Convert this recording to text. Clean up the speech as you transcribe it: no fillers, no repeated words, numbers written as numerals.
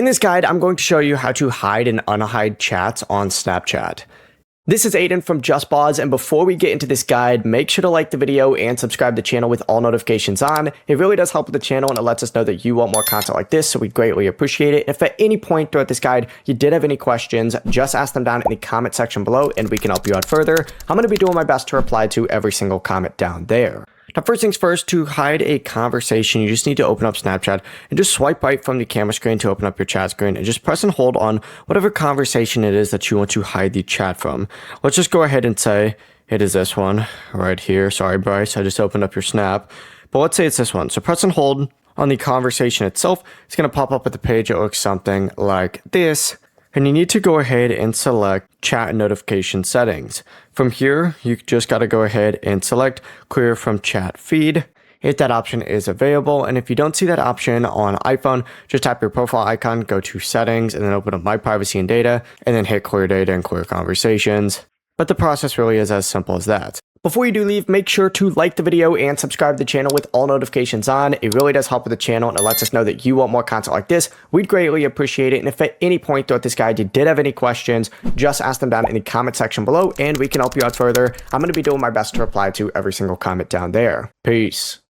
In this guide, I'm going to show you how to hide and unhide chats on Snapchat. This is Aiden from JustBoz, and before we get into this guide, make sure to like the video and subscribe to the channel with all notifications on. It really does help with the channel and it lets us know that you want more content like this, so we greatly appreciate it. If at any point throughout this guide you did have any questions, just ask them down in the comment section below and we can help you out further. I'm going to be doing my best to reply to every single comment down there. Now, first things first, to hide a conversation, you just need to open up Snapchat and just swipe right from the camera screen to open up your chat screen and just press and hold on whatever conversation it is that you want to hide the chat from. Let's just go ahead and say it is this one right here. Sorry, Bryce, I just opened up your Snap. But let's say it's this one. So press and hold on the conversation itself. It's going to pop up at the page that looks something like this. And you need to go ahead and select chat and notification settings. From here, you just got to go ahead and select clear from chat feed if that option is available. And if you don't see that option on iPhone, just tap your profile icon, go to settings, and then open up my privacy and data, and then hit clear data and clear conversations. But the process really is as simple as that. Before you do leave, make sure to like the video and subscribe to the channel with all notifications on. It really does help with the channel and it lets us know that you want more content like this. We'd greatly appreciate it. And if at any point throughout this guide you did have any questions, just ask them down in the comment section below and we can help you out further. I'm going to be doing my best to reply to every single comment down there. Peace.